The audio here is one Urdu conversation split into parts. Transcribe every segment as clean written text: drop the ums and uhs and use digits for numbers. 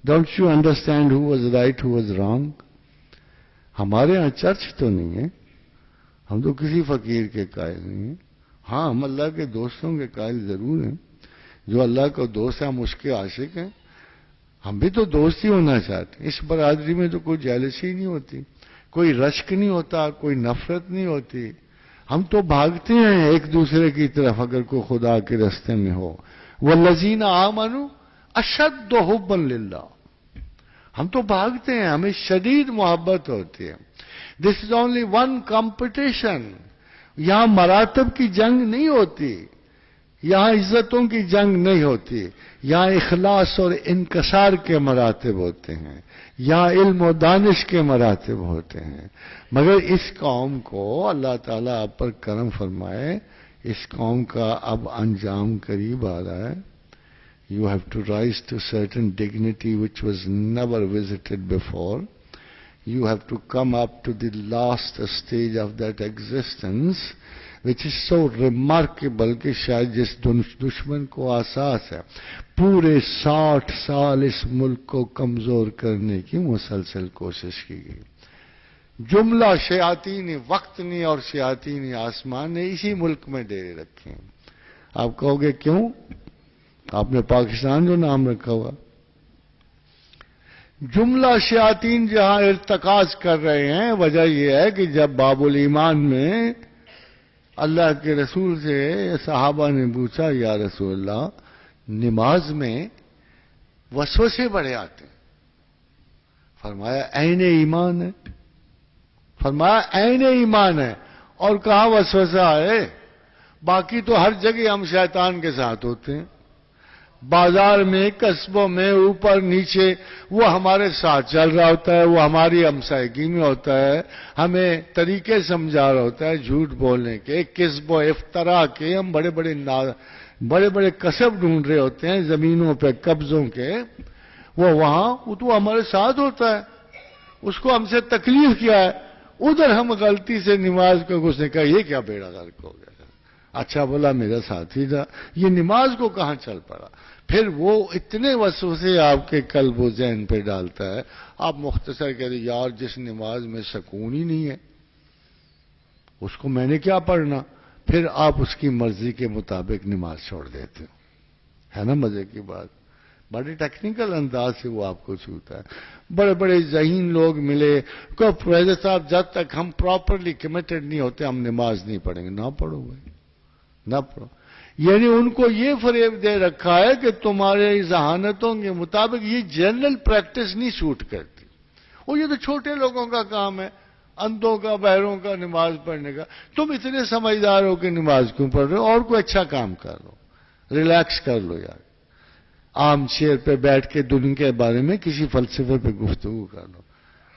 Don't you understand who was right who was wrong? ہمارے ہاں چرچ تو نہیں ہے، ہم تو کسی فقیر کے قائل نہیں ہیں. ہاں ہم اللہ کے دوستوں کے قائل ضرور ہیں. جو اللہ کا دوست ہے ہم اس کے عاشق ہیں. ہم بھی تو دوست ہی ہونا چاہتے ہیں. اس برادری میں تو کوئی جیلسی نہیں ہوتی، کوئی رشک نہیں ہوتا، کوئی نفرت نہیں ہوتی. ہم تو بھاگتے ہیں ایک دوسرے کی طرف اگر کوئی خدا کے راستے میں ہو. والذین آمنوا اشد حبا للہ. ہم تو بھاگتے ہیں، ہمیں شدید محبت ہوتی ہے. دس از اونلی ون کمپٹیشن. یہاں مراتب کی جنگ نہیں ہوتی، یہاں عزتوں کی جنگ نہیں ہوتی. یہاں اخلاص اور انکسار کے مراتب ہوتے ہیں، یہاں علم و دانش کے مراتب ہوتے ہیں. مگر اس قوم کو اللہ تعالیٰ آپ پر کرم فرمائے، اس قوم کا اب انجام قریب آ رہا ہے. You have to rise to certain dignity which was never visited before. You have to come up to the last stage of that existence, which is so remarkable کہ شاید جس دشمن کو احساس ہے پورے 60 سال اس ملک کو کمزور کرنے کی مسلسل کوشش کی گئی. جملہ شیاطین وقت نے اور شیاطین آسمان نے اسی ملک میں ڈیرے رکھے ہیں. آپ کہو گے کیوں؟ آپ نے پاکستان جو نام رکھا ہوا. جملہ شیاطین جہاں ارتکاز کر رہے ہیں، وجہ یہ ہے کہ جب باب الایمان میں اللہ کے رسول سے صحابہ نے پوچھا یا رسول اللہ نماز میں وسوسے بڑے آتے ہیں، فرمایا عین ایمان ہے. فرمایا عین ایمان ہے. اور کہاں وسوسہ ہے؟ باقی تو ہر جگہ ہم شیطان کے ساتھ ہوتے ہیں، بازار میں، قصبوں میں، اوپر نیچے وہ ہمارے ساتھ چل رہا ہوتا ہے، وہ ہماری ہمسائیگی میں ہوتا ہے، ہمیں طریقے سمجھا رہا ہوتا ہے جھوٹ بولنے کے، کذب و افطرا کے. ہم بڑے بڑے کسب ڈھونڈ رہے ہوتے ہیں زمینوں پہ قبضوں کے. وہ تو ہمارے ساتھ ہوتا ہے، اس کو ہم سے تکلیف کیا ہے. ادھر ہم غلطی سے نماز کو اس نے کہا یہ کیا بیڑا غرق ہو گیا. اچھا بولا میرا ساتھی تھا، یہ نماز کو کہاں چل پڑا. پھر وہ اتنے وسوسے آپ کے قلب و ذہن پہ ڈالتا ہے. آپ مختصر کہتے ہیں یار جس نماز میں سکون ہی نہیں ہے اس کو میں نے کیا پڑھنا. پھر آپ اس کی مرضی کے مطابق نماز چھوڑ دیتے ہو. ہے نا مزے کی بات؟ بڑے ٹیکنیکل انداز سے وہ آپ کو چھوتا ہے. بڑے بڑے ذہین لوگ ملے کہ پروفیسر صاحب جب تک ہم پراپرلی کمیٹڈ نہیں ہوتے ہم نماز نہیں پڑھیں گے. نہ پڑھو بھائی، نہ پڑھو. یعنی ان کو یہ فریب دے رکھا ہے کہ تمہارے ذہانتوں کے مطابق یہ جنرل پریکٹس نہیں سوٹ کرتی. یہ تو چھوٹے لوگوں کا کام ہے، اندھوں کا، بہروں کا نماز پڑھنے کا. تم اتنے سمجھدار ہو کہ نماز کیوں پڑھ رہے ہو؟ اور کوئی اچھا کام کر لو، ریلیکس کر لو یار. عام چیئر پہ بیٹھ کے دنیا کے بارے میں کسی فلسفے پہ گفتگو کر لو.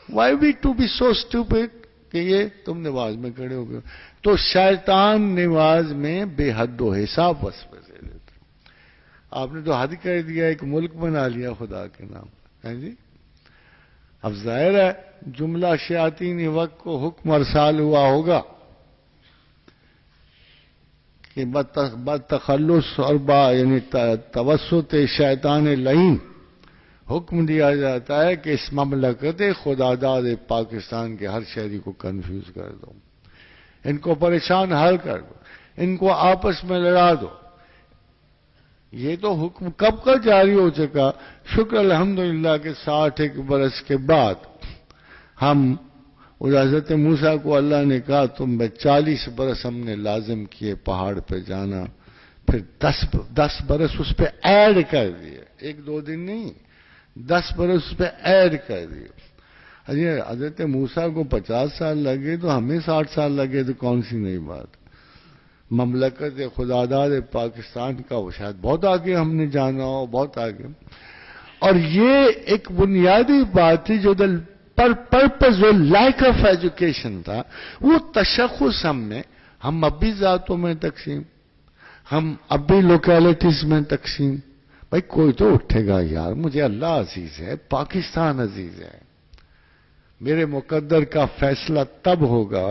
Why we to be so stupid کہ یہ تم نماز میں کھڑے ہو گئے. تو شیطان نماز میں بے حد و حساب وسوسے دیتے. آپ نے تو حد کر دیا، ایک ملک بنا لیا خدا کے نام ہے جی. اب ظاہر ہے جملہ شیاطین وقت کو حکم ارسال ہوا ہوگا کہ بتخلص اور یعنی توسط شیطان لعین حکم دیا جاتا ہے کہ اس مملکت خداداد پاکستان کے ہر شہری کو کنفیوز کر دو، ان کو پریشان حل کر دو، ان کو آپس میں لڑا دو. یہ تو حکم کب کا جاری ہو چکا. شکر الحمدللہ کہ 61 برس کے بعد ہم حضرت موسیٰ کو اللہ نے کہا تم میں 40 برس ہم نے لازم کیے پہاڑ پہ جانا، پھر 10 برس اس پہ ایڈ کر دیے. 1-2 دن نہیں، 10 برس اس پہ ایڈ کر دیے. حضرت موسیٰ کو 50 سال لگے تو ہمیں 60 سال لگے تو کون سی نئی بات. مملکت خداداد پاکستان کا وہ شاید بہت آگے ہم نے جانا ہو، بہت آگے. اور یہ ایک بنیادی بات تھی جو پرپز اور لائک آف ایجوکیشن تھا. وہ تشخص ہم اب بھی ذاتوں میں تقسیم، ہم اب بھی لوکیلٹیز میں تقسیم. بھائی کوئی تو اٹھے گا یار، مجھے اللہ عزیز ہے، پاکستان عزیز ہے. میرے مقدر کا فیصلہ تب ہوگا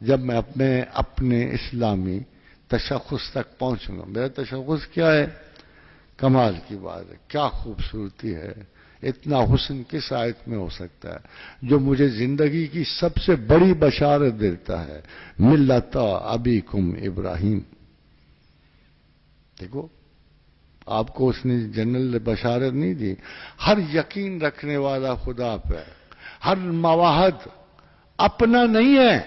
جب میں اپنے اسلامی تشخص تک پہنچوں گا. میرا تشخص کیا ہے؟ کمال کی بات ہے، کیا خوبصورتی ہے، اتنا حسن کس آیت میں ہو سکتا ہے جو مجھے زندگی کی سب سے بڑی بشارت دیتا ہے، ملت ابیکم ابراہیم۔ دیکھو آپ کو اس نے جنرل بشارت نہیں دی، ہر یقین رکھنے والا خدا پہ، ہر مواحد اپنا نہیں ہے،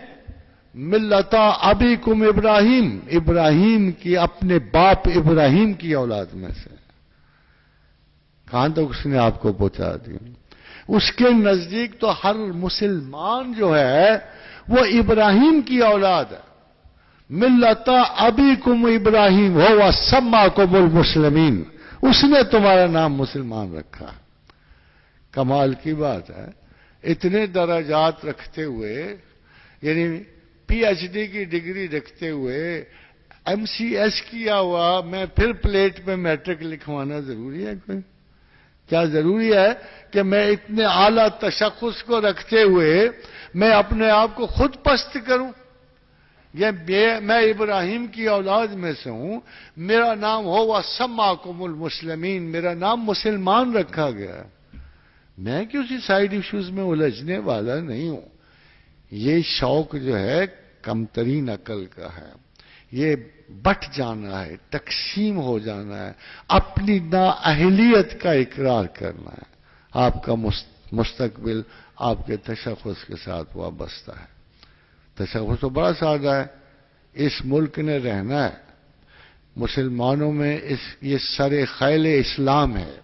ملت ابیکم ابراہیم، ابراہیم کی اپنے باپ ابراہیم کی اولاد میں سے۔ کہاں تک اس نے آپ کو پہنچا دی؟ اس کے نزدیک تو ہر مسلمان جو ہے وہ ابراہیم کی اولاد ہے۔ ملت ابیکم ابراہیم ہوا سماکم المسلمین، اس نے تمہارا نام مسلمان رکھا۔ کمال کی بات ہے، اتنے درجات رکھتے ہوئے، یعنی پی ایچ ڈی کی ڈگری رکھتے ہوئے، ایم سی ایس کیا ہوا، میں پھر پلیٹ پہ میٹرک لکھوانا ضروری ہے؟ کوئی کیا ضروری ہے کہ میں اتنے اعلیٰ تشخص کو رکھتے ہوئے میں اپنے آپ کو خود پست کروں؟ یہ میں ابراہیم کی اولاد میں سے ہوں، میرا نام ہوا سماکم المسلمین، میرا نام مسلمان رکھا گیا۔ میں کسی سائیڈ ایشوز میں الجھنے والا نہیں ہوں۔ یہ شوق جو ہے کم ترین عقل کا ہے، یہ بٹ جانا ہے، تقسیم ہو جانا ہے، اپنی نااہلیت کا اقرار کرنا ہے۔ آپ کا مستقبل آپ کے تشخص کے ساتھ وابستہ ہے۔ تشخص تو بڑا سادہ ہے، اس ملک نے رہنا ہے، مسلمانوں میں یہ سر خیل اسلام ہے،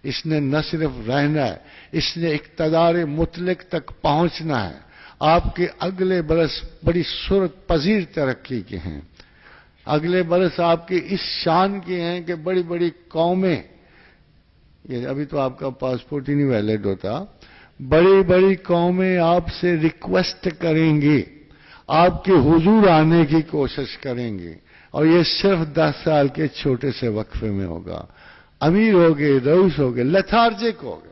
اس نے نہ صرف رہنا ہے، اس نے اقتدار مطلق تک پہنچنا ہے۔ آپ کے اگلے برس بڑی صورت پذیر ترقی کے ہیں، اگلے برس آپ کے اس شان کے ہیں کہ بڑی بڑی قومیں، یہ ابھی تو آپ کا پاسپورٹ ہی نہیں ویلڈ ہوتا، بڑی بڑی قومیں آپ سے ریکویسٹ کریں گی، آپ کے حضور آنے کی کوشش کریں گی، اور یہ صرف 10 سال کے چھوٹے سے وقفے میں ہوگا۔ امیر ہوگے، رئیس ہوگے، لیتھارجک ہوگے،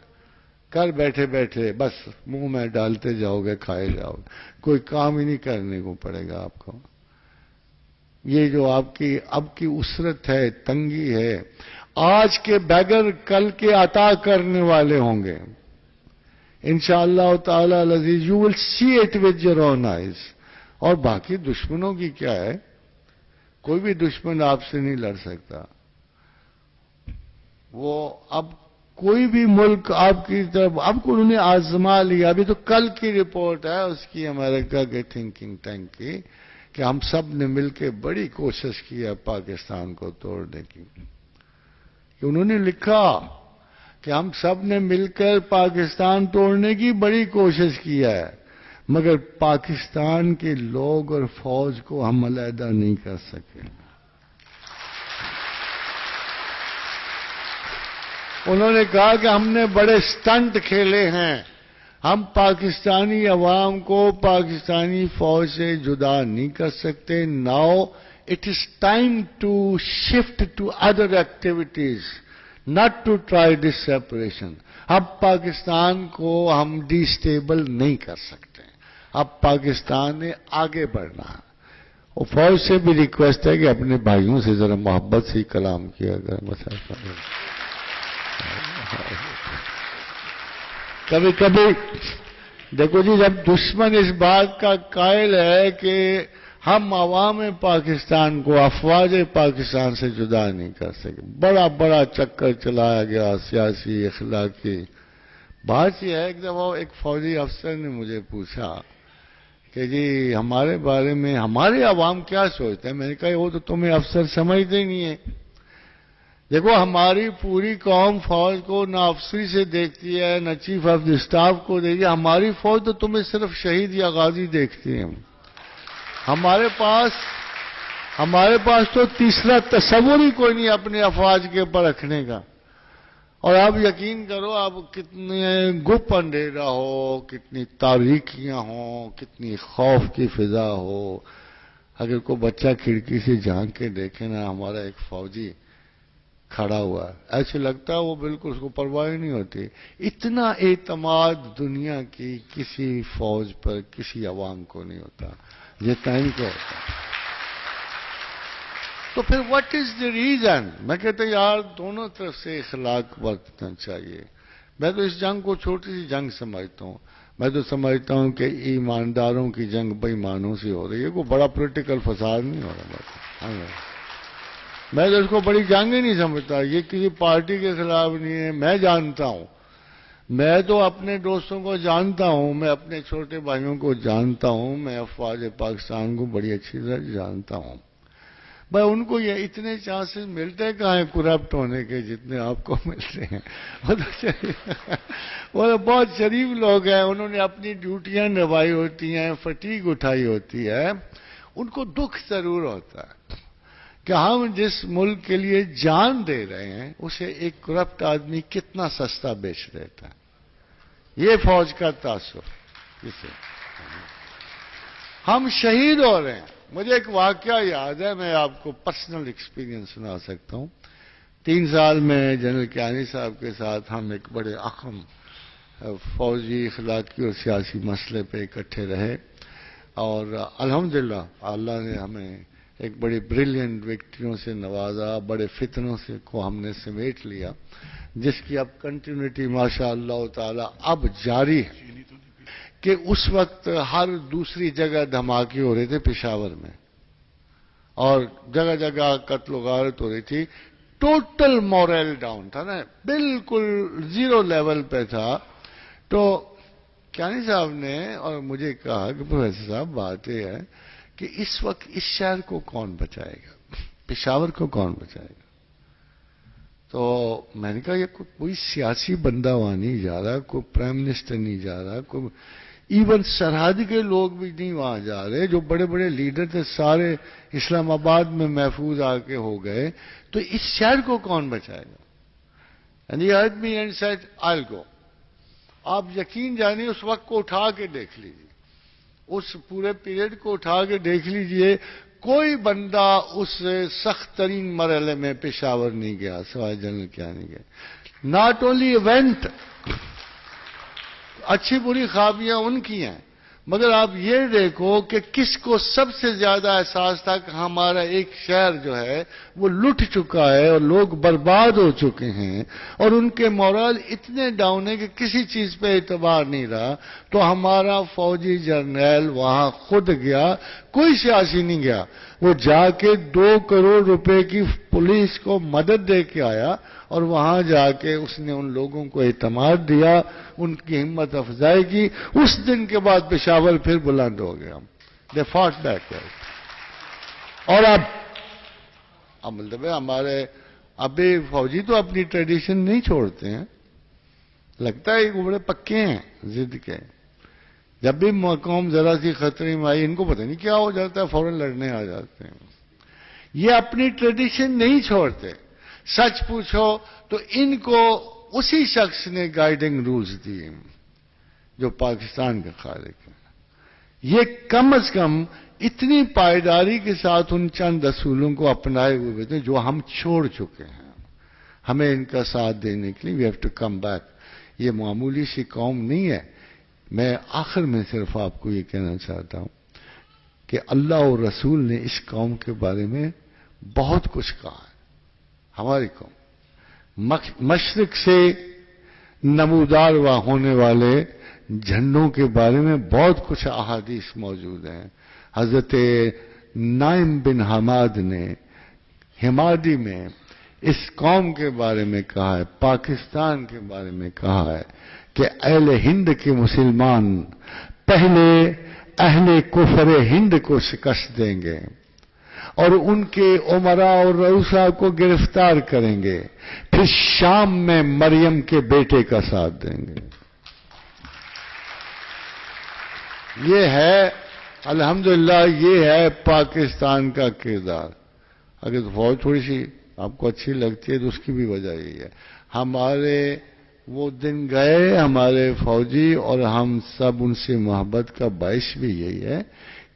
کر بیٹھے بیٹھے بس منہ میں ڈالتے جاؤ گے، کھائے جاؤ گے، کوئی کام ہی نہیں کرنے کو پڑے گا آپ کو۔ یہ جو آپ کی اب کی اسرت ہے، تنگی ہے، آج کے بغیر کل کے عطا کرنے والے ہوں گے انشاءاللہ تعالی العزیز۔ You will see it with your own eyes. اور باقی دشمنوں کی کیا ہے؟ کوئی بھی دشمن آپ سے نہیں لڑ سکتا۔ وہ اب کوئی بھی ملک آپ کی طرف، اب کو انہوں نے آزما لیا۔ ابھی تو کل کی رپورٹ ہے اس کی، امریکہ کے تھنکنگ ٹینک کی، کہ ہم سب نے مل کے بڑی کوشش کی ہے پاکستان کو توڑنے کی۔ کہ انہوں نے لکھا کہ ہم سب نے مل کر پاکستان توڑنے کی بڑی کوشش کی ہے، مگر پاکستان کے لوگ اور فوج کو ہم علیحدہ نہیں کر سکے۔ انہوں نے کہا کہ ہم نے بڑے سٹنٹ کھیلے ہیں، ہم پاکستانی عوام کو پاکستانی فوج سے جدا نہیں کر سکتے۔ Now it is time to shift to other activities, not to try this separation. اب پاکستان کو ہم ڈی اسٹیبل نہیں کر سکتے، اب پاکستان نے آگے بڑھنا ہے۔ اور فوج سے بھی ریکویسٹ ہے کہ اپنے بھائیوں سے ذرا محبت سے کلام کیا کریں۔ کبھی کبھی دیکھو جی، جب دشمن اس بات کا قائل ہے کہ ہم عوام پاکستان کو افواج پاکستان سے جدا نہیں کر سکے، بڑا بڑا چکر چلایا گیا سیاسی اخلاقی۔ بات یہ ہے، ایک دفعہ ایک فوجی افسر نے مجھے پوچھا کہ جی ہمارے بارے میں ہمارے عوام کیا سوچتے ہیں؟ میں نے کہا وہ تو تمہیں افسر سمجھتے ہی نہیں ہے۔ دیکھو ہماری پوری قوم فوج کو نہ افسری سے دیکھتی ہے، نہ چیف آف دی اسٹاف کو دیکھتی ہے۔ ہماری فوج تو تمہیں صرف شہید یا غازی دیکھتی ہے۔ ہمارے پاس تو تیسرا تصور ہی کوئی نہیں اپنے افواج کے اوپر رکھنے کا۔ اور آپ یقین کرو، آپ کتنے گپ اندھیرا ہو، کتنی تاریکیاں ہوں، کتنی خوف کی فضا ہو، اگر کوئی بچہ کھڑکی سے جھانک کے دیکھے نا ہمارا ایک فوجی کھڑا ہوا، ایسے لگتا ہے وہ بالکل اس کو پرواہ نہیں ہوتی۔ اتنا اعتماد دنیا کی کسی فوج پر کسی عوام کو نہیں ہوتا جتنا ان کو ہوتا۔ تو پھر واٹ از دی ریزن؟ میں کہتا ہوں یار دونوں طرف سے اخلاق برتنا چاہیے۔ میں تو اس جنگ کو چھوٹی سی جنگ سمجھتا ہوں. میں تو سمجھتا ہوں کہ ایمانداروں کی جنگ بے ایمانوں سے ہو رہی ہے. کوئی بڑا پولیٹیکل فساد نہیں ہو رہا. میں تو اس کو بڑی جنگ ہی نہیں سمجھتا. یہ کسی پارٹی کے خلاف نہیں ہے. میں جانتا ہوں, میں تو اپنے دوستوں کو جانتا ہوں, میں اپنے چھوٹے بھائیوں کو جانتا ہوں, میں افواج پاکستان کو بڑی اچھی طرح جانتا ہوں. بھائی ان کو یہ اتنے چانسز ملتے کہاں ہیں کرپٹ ہونے کے جتنے آپ کو ملتے ہیں. وہ تو بہت شریف لوگ ہیں, انہوں نے اپنی ڈیوٹیاں نبھائی ہوتی ہیں, فٹیگ اٹھائی ہوتی ہے. ان کو دکھ ضرور ہوتا ہے کہ ہم جس ملک کے لیے جان دے رہے ہیں اسے ایک کرپٹ آدمی کتنا سستا بیچ دیتا ہے. یہ فوج کا تاثر. اسے ہم شہید ہو رہے ہیں. مجھے ایک واقعہ یاد ہے, میں آپ کو پرسنل ایکسپیرینس سنا سکتا ہوں. 3 سال میں جنرل کیانی صاحب کے ساتھ ہم ایک بڑے اہم فوجی, اخلاقی اور سیاسی مسئلے پہ اکٹھے رہے, اور الحمدللہ اللہ نے ہمیں ایک بڑی بریلینٹ وکٹریوں سے نوازا, بڑے فتنوں سے کو ہم نے سمیٹ لیا, جس کی اب کنٹینیوٹی ماشاء اللہ تعالی اب جاری ہے. کہ اس وقت ہر دوسری جگہ دھماکے ہو رہے تھے پشاور میں, اور جگہ جگہ قتل و غارت ہو رہی تھی. ٹوٹل مورل ڈاؤن تھا نا, بالکل زیرو لیول پہ تھا. تو کیانی صاحب نے اور مجھے کہا کہ پروفیسر صاحب بات یہ ہے کہ اس وقت اس شہر کو کون بچائے گا, پشاور کو کون بچائے گا. تو میں نے کہا یہ کوئی سیاسی بندہ وہاں نہیں جا رہا, کوئی پرائم منسٹر نہیں جا رہا, کوئی ایون سرحد کے لوگ بھی نہیں وہاں جا رہے. جو بڑے بڑے لیڈر تھے سارے اسلام آباد میں محفوظ آ کے ہو گئے, تو اس شہر کو کون بچائے گا. And he heard me and said, I'll go. آپ یقین جانیے اس وقت کو اٹھا کے دیکھ لیجیے, اس پورے پیریڈ کو اٹھا کے دیکھ لیجیے, کوئی بندہ اس سخت ترین مرحلے میں پشاور نہیں گیا سوائے جنرل کیانی گئے. ناٹ اونلی ایونٹ, اچھی بری خابیاں ان کی ہیں, مگر آپ یہ دیکھو کہ کس کو سب سے زیادہ احساس تھا کہ ہمارا ایک شہر جو ہے وہ لٹ چکا ہے اور لوگ برباد ہو چکے ہیں, اور ان کے مورال اتنے ڈاؤن ہے کہ کسی چیز پہ اعتبار نہیں رہا. تو ہمارا فوجی جرنیل وہاں خود گیا, کوئی سیاسی نہیں گیا. وہ جا کے 2 کروڑ روپے کی پولیس کو مدد دے کے آیا, اور وہاں جا کے اس نے ان لوگوں کو اعتماد دیا, ان کی ہمت افزائی کی. اس دن کے بعد پشاور پھر بلند ہو گیا. دے فاٹ بیک. اور اب مطلب ہمارے ابھی فوجی تو اپنی ٹریڈیشن نہیں چھوڑتے ہیں, لگتا ہے کہ بڑے پکے ہیں ضد کے. جب بھی قوم ذرا سی خطرے میں آئی, ان کو پتہ نہیں کیا ہو جاتا ہے, فوراً لڑنے آ جاتے ہیں. یہ اپنی ٹریڈیشن نہیں چھوڑتے. سچ پوچھو تو ان کو اسی شخص نے گائیڈنگ رولز دیے جو پاکستان کے خالق ہیں. یہ کم از کم اتنی پائیداری کے ساتھ ان چند اصولوں کو اپنائے ہوئے تھے جو ہم چھوڑ چکے ہیں. ہمیں ان کا ساتھ دینے کے لیے we have to come back. یہ معمولی سی قوم نہیں ہے. میں آخر میں صرف آپ کو یہ کہنا چاہتا ہوں کہ اللہ اور رسول نے اس قوم کے بارے میں بہت کچھ کہا ہے. ہماری قوم مشرق سے نمودار ہونے والے جھنڈوں کے بارے میں بہت کچھ احادیث موجود ہیں. حضرت نائم بن حماد نے حمادی میں اس قوم کے بارے میں کہا ہے, پاکستان کے بارے میں کہا ہے کہ اہل ہند کے مسلمان پہلے اہل کفر ہند کو شکست دیں گے اور ان کے عمراء اور رؤسا کو گرفتار کریں گے, پھر شام میں مریم کے بیٹے کا ساتھ دیں گے. یہ ہے الحمدللہ, یہ ہے پاکستان کا کردار. اگر فوج تھوڑی سی آپ کو اچھی لگتی ہے تو اس کی بھی وجہ یہی ہے. ہمارے وہ دن گئے ہمارے فوجی, اور ہم سب ان سے محبت کا باعث بھی یہی ہے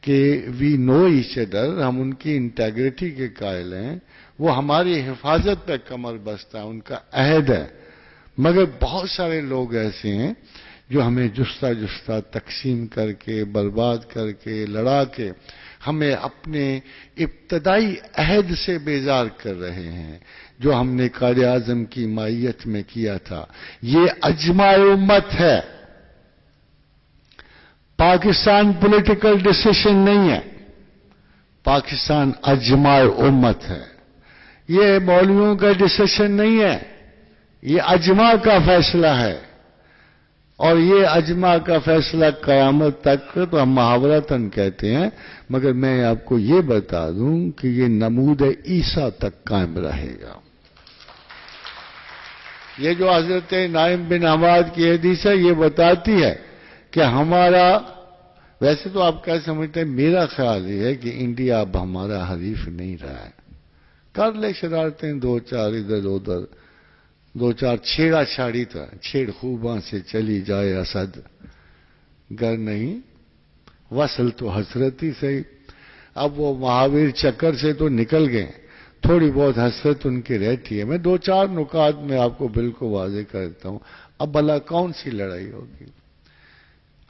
کہ وی نو ایچ ادر, ہم ان کی انٹیگریٹی کے قائل ہیں. وہ ہماری حفاظت پہ کمر بستہ ہے, ان کا عہد ہے. مگر بہت سارے لوگ ایسے ہیں جو ہمیں جستا جستا تقسیم کر کے، برباد کر کے، لڑا کے ہمیں اپنے ابتدائی عہد سے بیزار کر رہے ہیں، جو ہم نے قائد اعظم کی مائیت میں کیا تھا۔ یہ اجماع امت ہے، پاکستان پولیٹیکل ڈیسیشن نہیں ہے، پاکستان اجماع امت ہے۔ یہ مولویوں کا ڈیسیشن نہیں ہے، یہ اجماع کا فیصلہ ہے، اور یہ اجماع کا فیصلہ قیامت تک تو ہم محاورتاً کہتے ہیں، مگر میں آپ کو یہ بتا دوں کہ یہ نمود عیسیٰ تک قائم رہے گا۔ یہ جو حضرت نعیم بن حماد کی حدیث ہے، یہ بتاتی ہے کہ ہمارا، ویسے تو آپ کیا سمجھتے ہیں، میرا خیال یہ ہے کہ انڈیا اب ہمارا حریف نہیں رہا ہے۔ کر لے شرارتیں دو چار ادھر ادھر، دو چار چھیڑا چھاڑی تھا، چھیڑ خوباں سے چلی جائے اسد، گر نہیں وصل تو حسرتی سے۔ اب وہ مہاویر چکر سے تو نکل گئے، تھوڑی بہت حسرت ان کی رہتی ہے۔ میں دو چار نکات میں آپ کو بالکل واضح کرتا ہوں۔ اب بھلا کون سی لڑائی ہوگی؟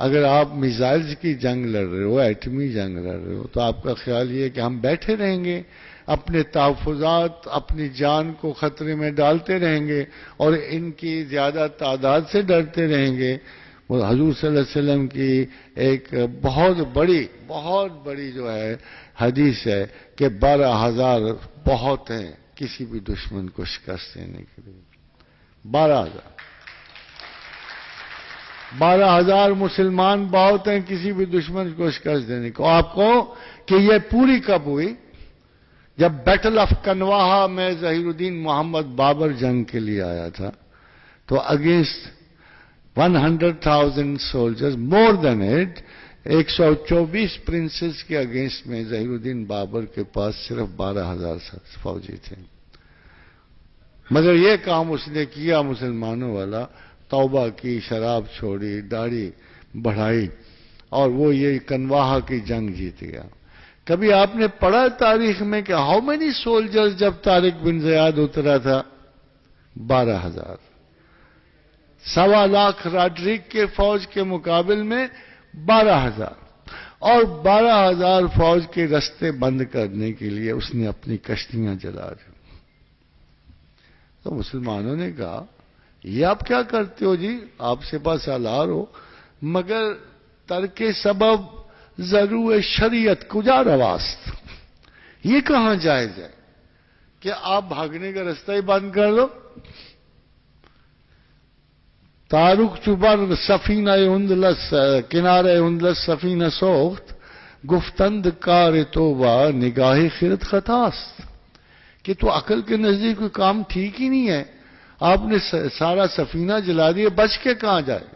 اگر آپ میزائلز کی جنگ لڑ رہے ہو، ایٹمی جنگ لڑ رہے ہو، تو آپ کا خیال یہ ہے کہ ہم بیٹھے رہیں گے، اپنے تحفظات، اپنی جان کو خطرے میں ڈالتے رہیں گے اور ان کی زیادہ تعداد سے ڈرتے رہیں گے؟ وہ حضور صلی اللہ علیہ وسلم کی ایک بہت بڑی جو ہے حدیث ہے کہ 12,000 بہت ہیں کسی بھی دشمن کو شکست دینے کے لیے۔ 12,000 مسلمان بہت ہیں کسی بھی دشمن کو شکست دینے کو۔ آپ کو کہ یہ پوری کب ہوئی؟ جب بیٹل آف کنواہا میں ظہیر الدین محمد بابر جنگ کے لیے آیا تھا، تو against 100,000 soldiers, more than it, 124 princes کے اگینسٹ میں ظہیر الدین بابر کے پاس صرف 12,000 فوجی تھے۔ مگر یہ کام اس نے کیا مسلمانوں والا، توبہ کی، شراب چھوڑی، داڑھی بڑھائی، اور وہ یہ کنواہا کی جنگ جیت گیا۔ کبھی آپ نے پڑھا تاریخ میں کہ ہاؤ مینی سولجرز جب طارق بن زیاد اترا تھا؟ 12,000۔ 1.25 لاکھ راڈرک کے فوج کے مقابل میں 12,000، اور 12,000 فوج کے رستے بند کرنے کے لیے اس نے اپنی کشتیاں جلا دی۔ تو مسلمانوں نے کہا یہ آپ کیا کرتے ہو جی، آپ سے پاس سالار ہو، مگر ترک سبب ضرور شریعت کجا رواست، یہ کہاں جائز ہے کہ آپ بھاگنے کا رستہ ہی بند کر لو؟ تارک چوبر سفینہ اندلس، کنارے اندلس سفینہ سوخت، گفتند کار توبہ نگاہ خرد خطاست، کہ تو عقل کے نزدیک کوئی کام ٹھیک ہی نہیں ہے، آپ نے سارا سفینہ جلا دیا، بچ کے کہاں جائے؟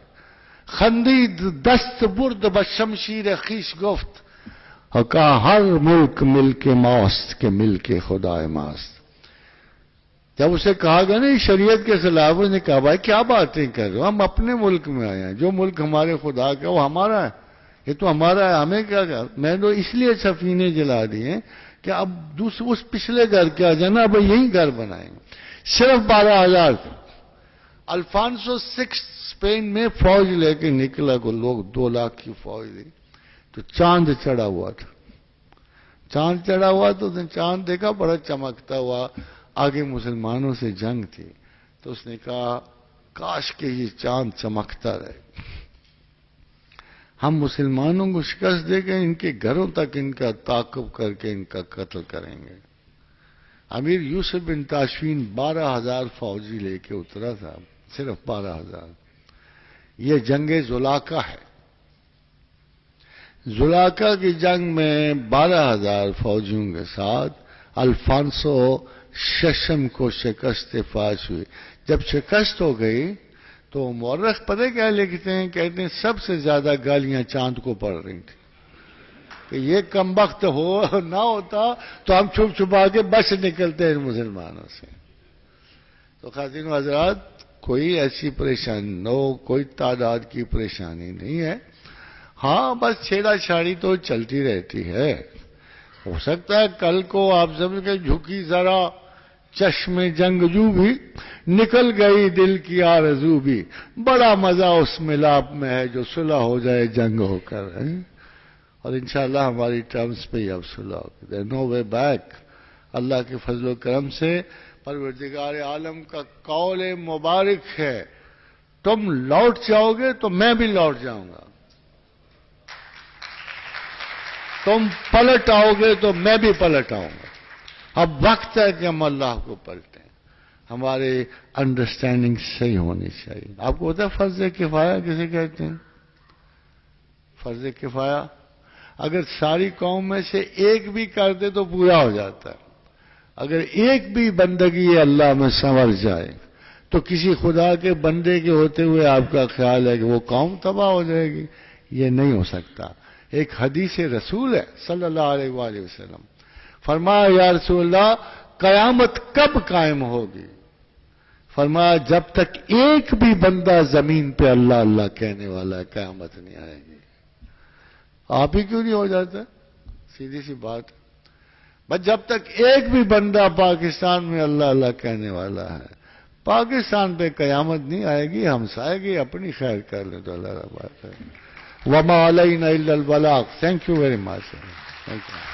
خندید دست برد بشمشیر خیش گفت، اور کہا ہر ملک ملک ماست کے ملک خدا ماست۔ جب اسے کہا گیا نا شریعت کے خلاف، اس نے کہا بھائی کیا باتیں کر رہے ہو، ہم اپنے ملک میں آئے ہیں، جو ملک ہمارے خدا کا وہ ہمارا ہے، یہ تو ہمارا ہے، ہمیں کیا کہا؟ میں تو اس لیے سفینے جلا دیے کہ اب اس پچھلے گھر کے آ جانا، اب یہی گھر بنائیں گے۔ صرف 12,000 تھے۔ الفانسو 6 اسپین میں فوج لے کے نکلا، کو لوگ 2 لاکھ کی فوج دی، تو چاند چڑھا ہوا تھا۔ چاند چڑھا ہوا تو اس نے چاند دیکھا، بڑا چمکتا ہوا، آگے مسلمانوں سے جنگ تھی، تو اس نے کہا کاش کہ یہ چاند چمکتا رہے، ہم مسلمانوں کو شکست دے کے ان کے گھروں تک ان کا تعاقب کر کے ان کا قتل کریں گے۔ امیر یوسف بن تاشفین 12,000 فوجی لے کے اترا تھا، صرف 12,000۔ یہ جنگ زلاقہ ہے۔ زلاقہ کی جنگ میں 12,000 فوجیوں کے ساتھ الفانسو ششم کو شکست فاش ہوئی۔ جب شکست ہو گئی تو مورخ پتہ کیا لکھتے ہیں؟ کہتے ہیں سب سے زیادہ گالیاں چاند کو پڑ رہی تھیں کہ یہ کمبخت ہو نہ ہوتا تو ہم چھپ چھپا کے بچ نکلتے ہیں مسلمانوں سے۔ تو خواتین و حضرات، کوئی ایسی پریشانی نہ ہو، کوئی تعداد کی پریشانی نہیں ہے، ہاں بس چھیڑا چھاڑی تو چلتی رہتی ہے۔ ہو سکتا ہے کل کو آپ سمجھ کے جھکی ذرا چشم جنگجو بھی نکل گئی دل کی آرزو بھی، بڑا مزہ اس ملاپ میں ہے جو صلح ہو جائے جنگ ہو کر. اور انشاءاللہ ہماری ٹرمز پہ ہی اب صلح ہوگی. دیر نو وے بیک. اللہ کے فضل و کرم سے پروردگار عالم کا قول مبارک ہے، تم لوٹ جاؤ گے تو میں بھی لوٹ جاؤں گا، تم پلٹ آؤ گے تو میں بھی پلٹ آؤں گا. اب وقت ہے کہ ہم اللہ کو پلٹیں. ہمارے انڈرسٹینڈنگ صحیح ہونی چاہیے. آپ کو پتا ہے فرض کفایہ کسے کہتے ہیں؟ فرض کفایہ اگر ساری قوم میں سے ایک بھی کر دے تو پورا ہو جاتا ہے. اگر ایک بھی بندگی اللہ میں سنور جائے تو کسی خدا کے بندے کے ہوتے ہوئے آپ کا خیال ہے کہ وہ قوم تباہ ہو جائے گی؟ یہ نہیں ہو سکتا. ایک حدیث رسول ہے صلی اللہ علیہ وآلہ وسلم، فرمایا یا رسول اللہ قیامت کب قائم ہوگی؟ فرمایا جب تک ایک بھی بندہ زمین پہ اللہ اللہ کہنے والا ہے قیامت نہیں آئے گی. آپ ہی کیوں نہیں ہو جاتا؟ سیدھی سی بات. بس جب تک ایک بھی بندہ پاکستان میں اللہ اللہ کہنے والا ہے پاکستان پہ قیامت نہیں آئے گی. ہم سائے گی اپنی خیر کر لیں تو اللہ رب بات ہے. وما علینا الا البلاغ. Thank you very much. Thank you.